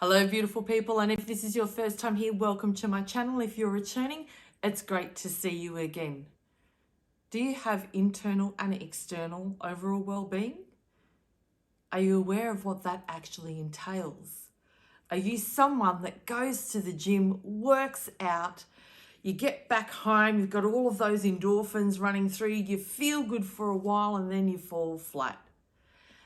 Hello, beautiful people. And if this is your first time here, welcome to my channel. If you're returning, it's great to see you again. Do you have internal and external overall well-being? Are you aware of what that actually entails? Are you someone that goes to the gym, works out, you get back home, you've got all of those endorphins running through, you feel good for a while and then you fall flat?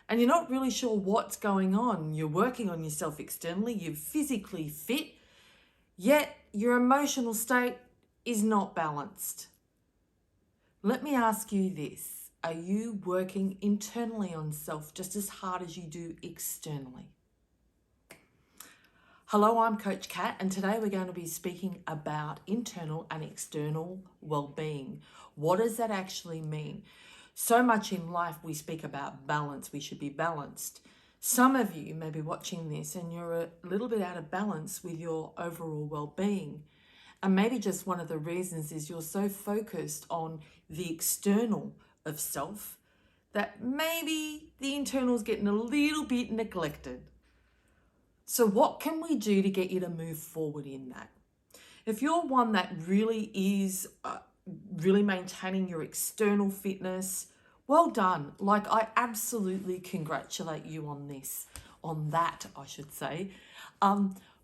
And you're not really sure what's going on. You're working on yourself externally, you're physically fit, yet your emotional state is not balanced. Let me ask you this. Are you working internally on self just as hard as you do externally? Hello, I'm Coach Kat, and today we're going to be speaking about internal and external well-being. What does that actually mean? So much in life we speak about balance. We should be balanced. Some of you may be watching this and you're a little bit out of balance with your overall well-being. And maybe just one of the reasons is you're so focused on the external of self that maybe the internal is getting a little bit neglected. So what can we do to get you to move forward in that? If you're one that really is really maintaining your external fitness, well done. Like, I absolutely congratulate you on this, on that, I should say.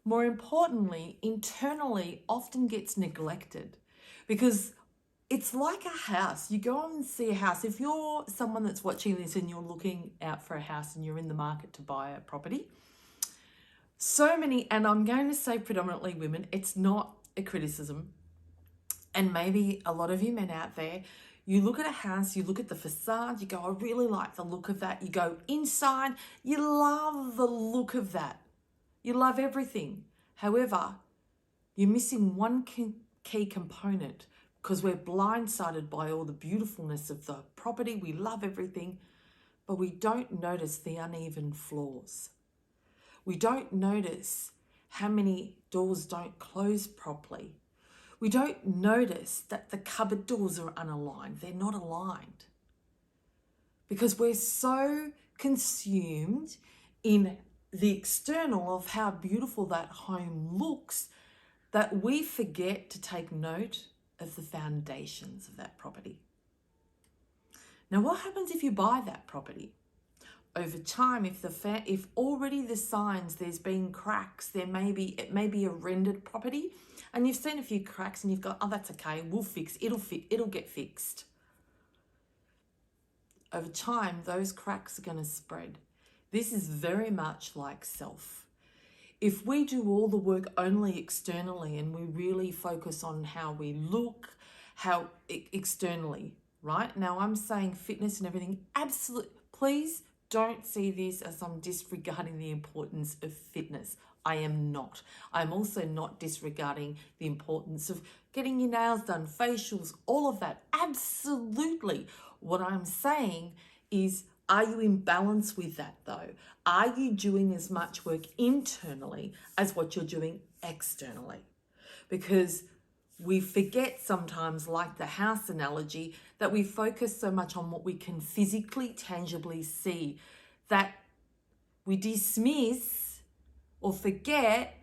More importantly, internally often gets neglected because it's like a house. You go and see a house. If you're someone that's watching this and you're looking out for a house and you're in the market to buy a property, so many, and I'm going to say predominantly women, it's not a criticism. And maybe a lot of you men out there, you look at a house, you look at the facade, you go, I really like the look of that. You go inside, you love the look of that. You love everything. However, you're missing one key component because we're blindsided by all the beautifulness of the property. We love everything, but we don't notice the uneven floors. We don't notice how many doors don't close properly. We don't notice that the cupboard doors are unaligned. They're not aligned. Because we're so consumed in the external of how beautiful that home looks that we forget to take note of the foundations of that property. Now, what happens if you buy that property? Over time, if already the signs, there's been cracks, it may be a rendered property, and you've seen a few cracks and you've got, oh, that's okay, it'll get fixed. Over time, those cracks are going to spread. This is very much like self. If we do all the work only externally and we really focus on how we look, how externally, right? Now, I'm saying fitness and everything, absolutely, please don't see this as I'm disregarding the importance of fitness. I am not. I'm also not disregarding the importance of getting your nails done, facials, all of that. Absolutely. What I'm saying is, are you in balance with that though? Are you doing as much work internally as what you're doing externally? Because we forget sometimes, like the house analogy, that we focus so much on what we can physically, tangibly see, that we dismiss or forget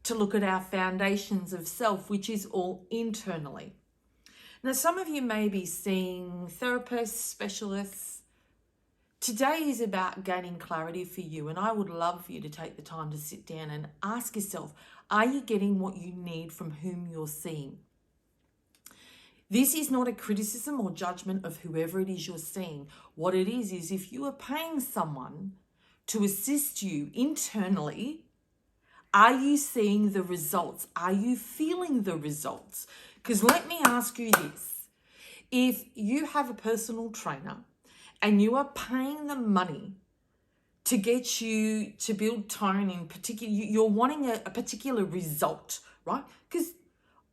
to look at our foundations of self, which is all internally. Now, some of you may be seeing therapists, specialists. Today is about gaining clarity for you, and I would love for you to take the time to sit down and ask yourself, are you getting what you need from whom you're seeing? This is not a criticism or judgment of whoever it is you're seeing. What it is if you are paying someone to assist you internally, are you seeing the results? Are you feeling the results? Because let me ask you this. If you have a personal trainer and you are paying them money to get you to build tone in particular, you're wanting a particular result, right? Because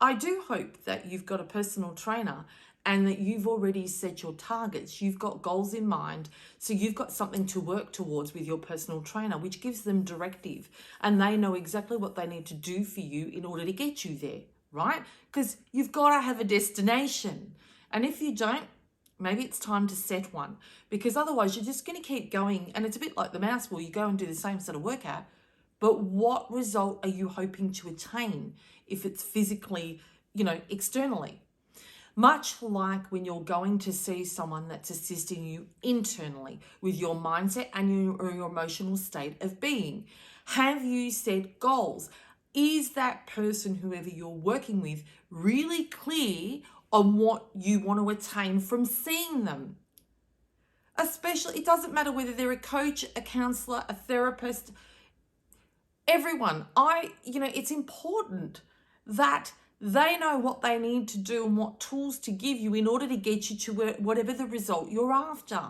I do hope that you've got a personal trainer and that you've already set your targets. You've got goals in mind. So you've got something to work towards with your personal trainer, which gives them directive and they know exactly what they need to do for you in order to get you there, right? Because you've got to have a destination. And if you don't, maybe it's time to set one, because otherwise you're just going to keep going. And it's a bit like the mouse wheel. You go and do the same sort of workout, but what result are you hoping to attain if it's physically, externally? Much like when you're going to see someone that's assisting you internally with your mindset and your emotional state of being. Have you set goals? Is that person, whoever you're working with, really clear on what you want to attain from seeing them? Especially, it doesn't matter whether they're a coach, a counselor, a therapist, everyone. It's important that they know what they need to do and what tools to give you in order to get you to whatever the result you're after.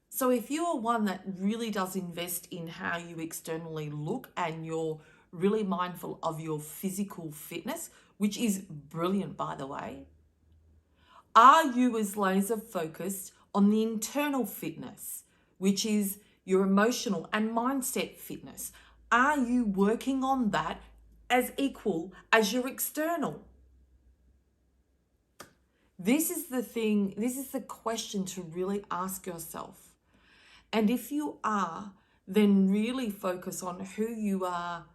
So if you are one that really does invest in how you externally look and you're really mindful of your physical fitness, which is brilliant, by the way, are you as laser focused on the internal fitness, which is your emotional and mindset fitness? Are you working on that as equal as your external? This is the question to really ask yourself. And if you are, then really focus on who you are,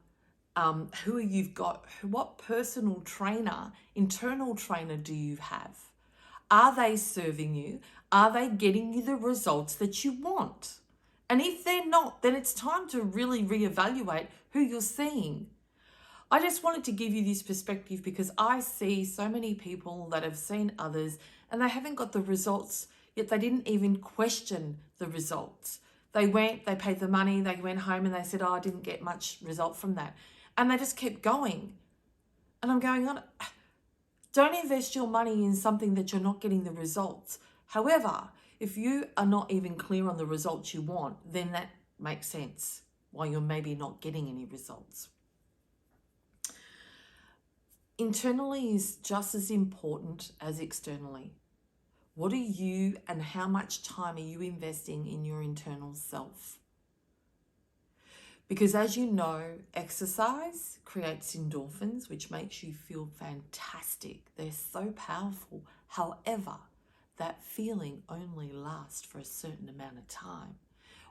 who you've got, what personal trainer, internal trainer do you have? Are they serving you? Are they getting you the results that you want? And if they're not, then it's time to really reevaluate who you're seeing. I just wanted to give you this perspective because I see so many people that have seen others and they haven't got the results, yet they didn't even question the results. They paid the money, they went home and they said, I didn't get much result from that. And they just kept going. And I'm going on, don't invest your money in something that you're not getting the results. However, if you are not even clear on the results you want, then that makes sense why you're maybe not getting any results. Internally is just as important as externally. What are you and how much time are you investing in your internal self? Because as you know, exercise creates endorphins, which makes you feel fantastic. They're so powerful. However, that feeling only lasts for a certain amount of time.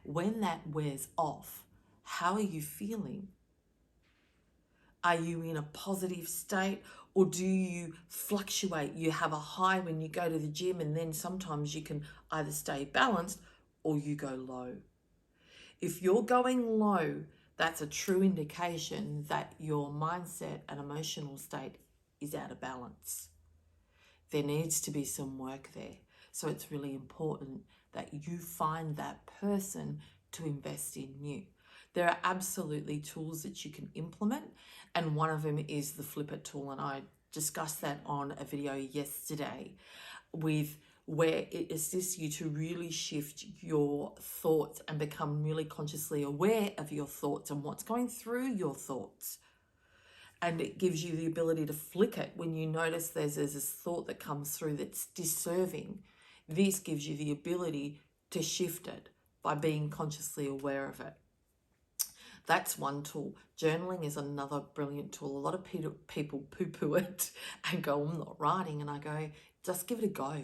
When that wears off, how are you feeling? Are you in a positive state or do you fluctuate? You have a high when you go to the gym and then sometimes you can either stay balanced or you go low. If you're going low, that's a true indication that your mindset and emotional state is out of balance. There needs to be some work there. So it's really important that you find that person to invest in you. There are absolutely tools that you can implement, and one of them is the Flip It tool, and I discussed that on a video yesterday with where it assists you to really shift your thoughts and become really consciously aware of your thoughts and what's going through your thoughts. And it gives you the ability to flick it when you notice there's this thought that comes through that's disserving. This gives you the ability to shift it by being consciously aware of it. That's one tool. Journaling is another brilliant tool. A lot of people poo-poo it and go, I'm not writing. And I go, just give it a go.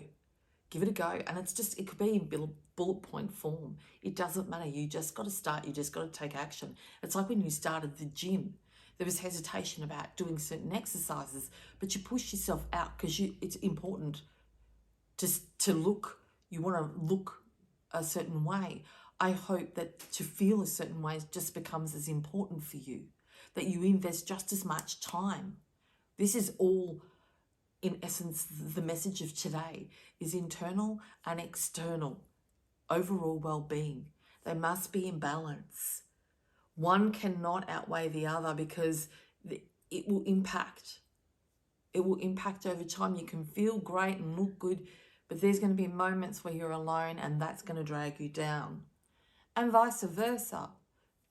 Give it a go. And it could be in bullet point form. It doesn't matter. You just got to start. You just got to take action. It's like when you started the gym. There was hesitation about doing certain exercises, but you pushed yourself out because it's important to look. You want to look a certain way. I hope that to feel a certain way just becomes as important for you, that you invest just as much time. This is all, in essence, the message of today is internal and external, overall well-being. They must be in balance. One cannot outweigh the other because it will impact. It will impact over time. You can feel great and look good, but there's going to be moments where you're alone and that's going to drag you down. And vice versa.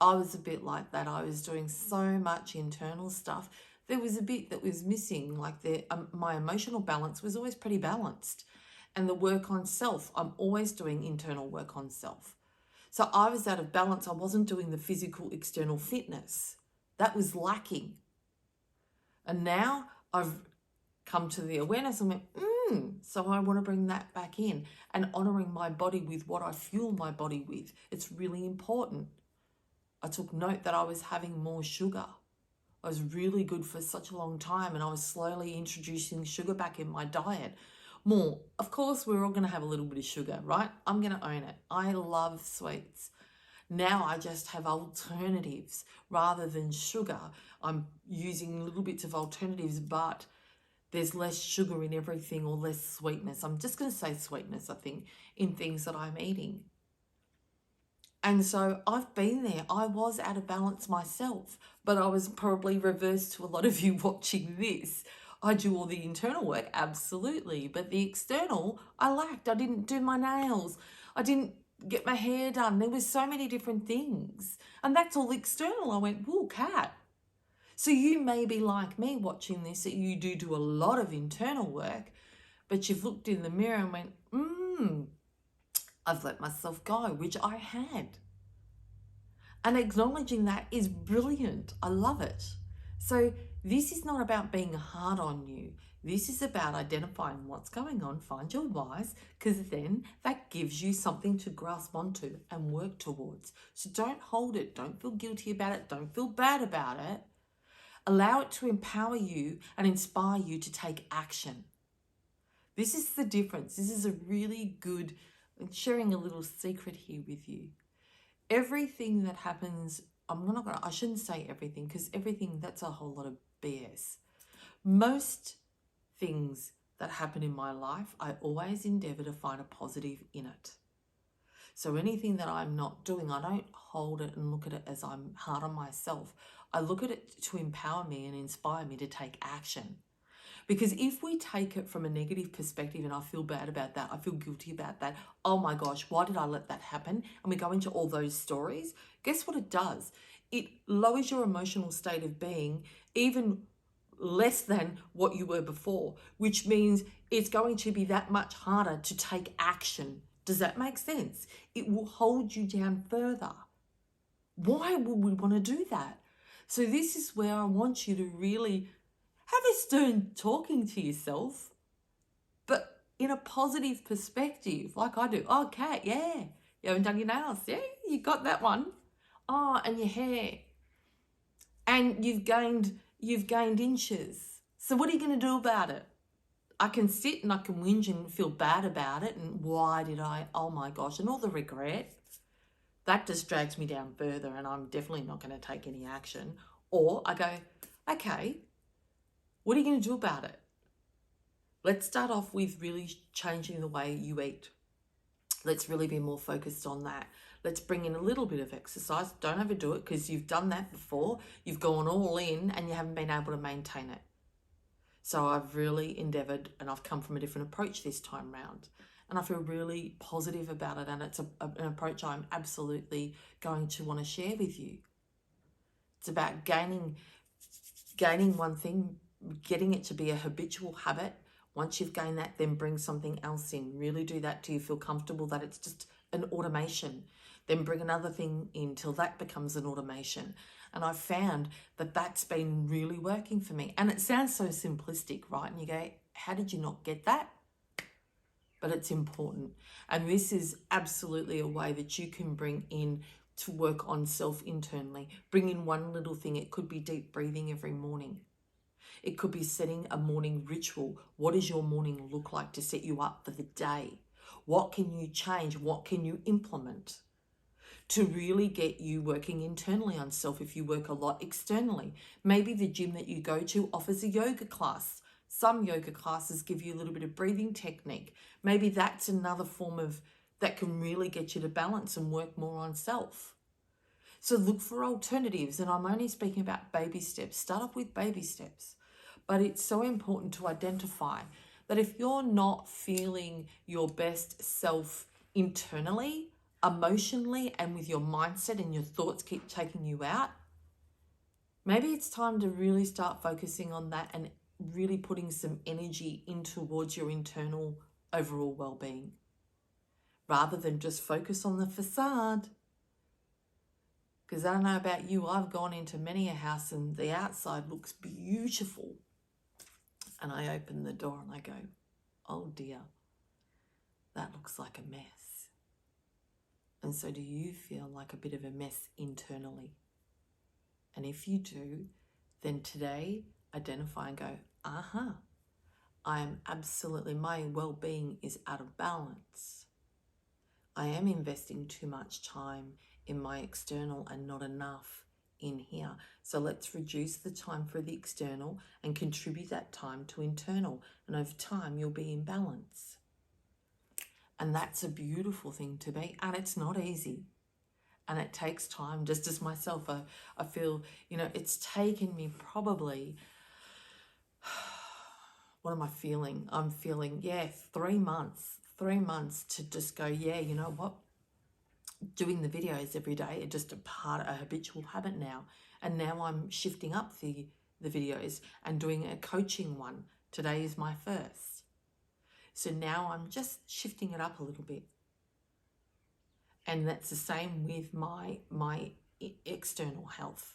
I was a bit like that. I was doing so much internal stuff. There was a bit that was missing, like my emotional balance was always pretty balanced. And the work on self, I'm always doing internal work on self. So I was out of balance. I wasn't doing the physical external fitness. That was lacking. And now I've come to the awareness and went, so I want to bring that back in and honouring my body with what I fuel my body with. It's really important. I took note that I was having more sugar. I was really good for such a long time, and I was slowly introducing sugar back in my diet. More. Of course, we're all going to have a little bit of sugar, right? I'm going to own it. I love sweets. Now I just have alternatives rather than sugar. I'm using little bits of alternatives, but there's less sugar in everything, or less sweetness. I'm just going to say sweetness, I think, in things that I'm eating. And so I've been there. I was out of balance myself, but I was probably reversed to a lot of you watching this. I do all the internal work, absolutely, but the external, I lacked. I didn't do my nails. I didn't get my hair done. There was so many different things, and that's all external. I went, whoa, Kat. So you may be like me watching this, that you do a lot of internal work, but you've looked in the mirror and went, I've let myself go, which I had. And acknowledging that is brilliant. I love it. So this is not about being hard on you. This is about identifying what's going on, find your whys, because then that gives you something to grasp onto and work towards. So don't hold it. Don't feel guilty about it. Don't feel bad about it. Allow it to empower you and inspire you to take action. This is the difference. This is a really good, sharing a little secret here with you. Everything that happens, I shouldn't say everything, because everything, that's a whole lot of BS. Most things that happen in my life, I always endeavor to find a positive in it. So anything that I'm not doing, I don't hold it and look at it as I'm hard on myself. I look at it to empower me and inspire me to take action. Because if we take it from a negative perspective, and I feel bad about that, I feel guilty about that, oh my gosh, why did I let that happen? And we go into all those stories, guess what it does? It lowers your emotional state of being even less than what you were before, which means it's going to be that much harder to take action. Does that make sense? It will hold you down further. Why would we want to do that? So this is where I want you to really have a stern talking to yourself, but in a positive perspective, like I do. Oh, Kat, yeah, you haven't done your nails. Yeah, you got that one. Oh, and your hair. And you've gained inches. So what are you going to do about it? I can sit and I can whinge and feel bad about it. And why did I? Oh my gosh. And all the regret. That just drags me down further, and I'm definitely not going to take any action. Or I go, okay, what are you going to do about it? Let's start off with really changing the way you eat. Let's really be more focused on that. Let's bring in a little bit of exercise. Don't overdo it, because you've done that before. You've gone all in and you haven't been able to maintain it. So I've really endeavored, and I've come from a different approach this time round. And I feel really positive about it. And it's an approach I'm absolutely going to want to share with you. It's about gaining one thing, getting it to be a habitual habit. Once you've gained that, then bring something else in. Really do that till you feel comfortable that it's just an automation. Then bring another thing in till that becomes an automation. And I've found that that's been really working for me. And it sounds so simplistic, right? And you go, how did you not get that? But it's important. And this is absolutely a way that you can bring in to work on self internally. Bring in one little thing. It could be deep breathing every morning. It could be setting a morning ritual. What does your morning look like to set you up for the day? What can you change? What can you implement to really get you working internally on self if you work a lot externally? Maybe the gym that you go to offers a yoga class. Some yoga classes give you a little bit of breathing technique. Maybe that's another form of that can really get you to balance and work more on self. So look for alternatives, and I'm only speaking about baby steps. Start off with baby steps. But it's so important to identify that if you're not feeling your best self internally, emotionally, and with your mindset and your thoughts keep taking you out, maybe it's time to really start focusing on that and really putting some energy in towards your internal overall well-being, rather than just focus on the facade. Because I don't know about you, I've gone into many a house and the outside looks beautiful. And I open the door and I go, oh dear, that looks like a mess. And so do you feel like a bit of a mess internally? And if you do, then today identify and go, I am absolutely, my well-being is out of balance. I am investing too much time in my external and not enough in here. So let's reduce the time for the external and contribute that time to internal. And over time, you'll be in balance. And that's a beautiful thing to be. And it's not easy. And it takes time. Just as myself, I feel, it's taken me probably, what am I feeling? I'm feeling, 3 months. 3 months to just go, you know what? Doing the videos every day are just a habitual habit now. And now I'm shifting up the videos and doing a coaching one. Today is my first. So now I'm just shifting it up a little bit. And that's the same with my external health.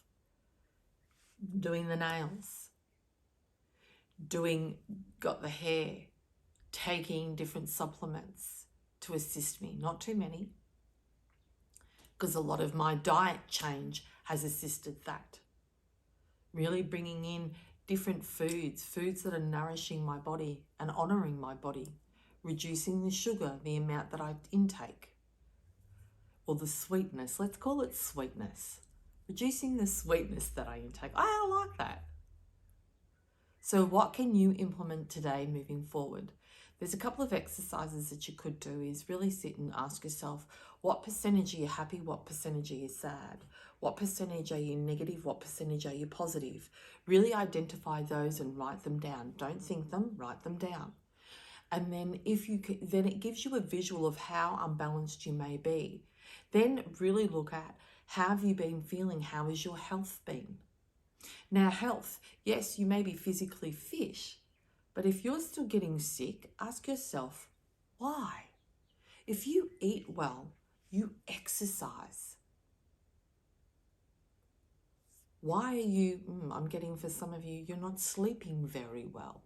Doing the nails. Got the hair. Taking different supplements to assist me. Not too many. Because a lot of my diet change has assisted that. Really bringing in different foods that are nourishing my body and honouring my body. Reducing the sugar, the amount that I intake. Or the sweetness, let's call it sweetness. Reducing the sweetness that I intake. I like that. So what can you implement today moving forward? There's a couple of exercises that you could do is really sit and ask yourself, what percentage are you happy? What percentage are you sad? What percentage are you negative? What percentage are you positive? Really identify those and write them down. Don't think them, write them down. And then then it gives you a visual of how unbalanced you may be. Then really look at, how have you been feeling? How has your health been? Now health, yes, you may be physically fit, but if you're still getting sick, ask yourself, why? If you eat well, you exercise. Why are you, I'm getting for some of you, you're not sleeping very well.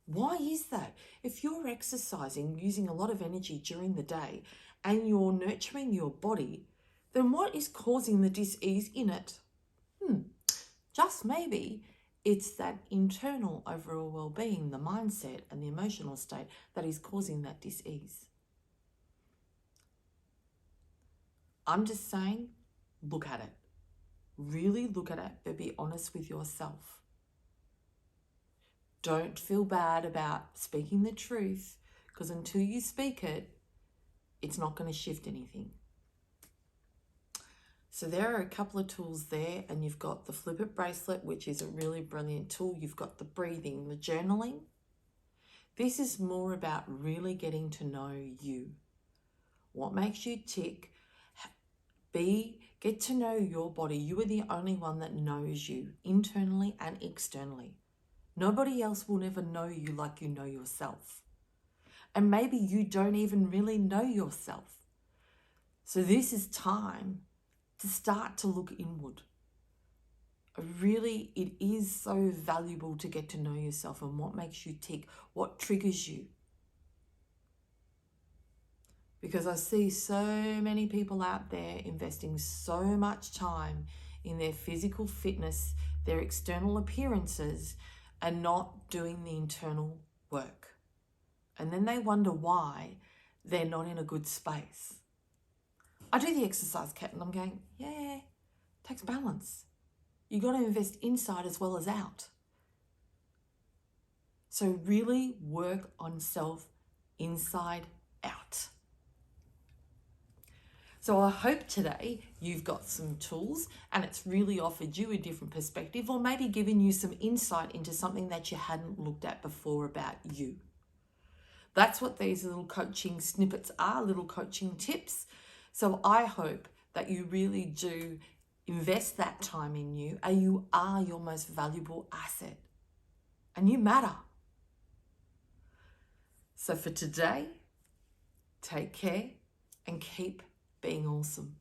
Why is that? If you're exercising, using a lot of energy during the day, and you're nurturing your body, then what is causing the dis-ease in it? Just maybe it's that internal overall well-being, the mindset and the emotional state that is causing that dis-ease. I'm just saying, look at it. Really look at it, but be honest with yourself. Don't feel bad about speaking the truth, because until you speak it, it's not going to shift anything. So there are a couple of tools there, and you've got the Flip It bracelet, which is a really brilliant tool. You've got the breathing, the journaling. This is more about really getting to know you. What makes you tick? Get to know your body. You are the only one that knows you, internally and externally. Nobody else will never know you like you know yourself. And maybe you don't even really know yourself. So this is time to start to look inward. Really, it is so valuable to get to know yourself and what makes you tick, what triggers you. Because I see so many people out there investing so much time in their physical fitness, their external appearances, and not doing the internal work. And then they wonder why they're not in a good space. I do the exercise, Kat, and I'm going, it takes balance. You got to invest inside as well as out. So really work on self inside out. So I hope today you've got some tools and it's really offered you a different perspective, or maybe given you some insight into something that you hadn't looked at before about you. That's what these little coaching snippets are, little coaching tips. So I hope that you really do invest that time in you, and you are your most valuable asset, and you matter. So for today, take care and keep being awesome.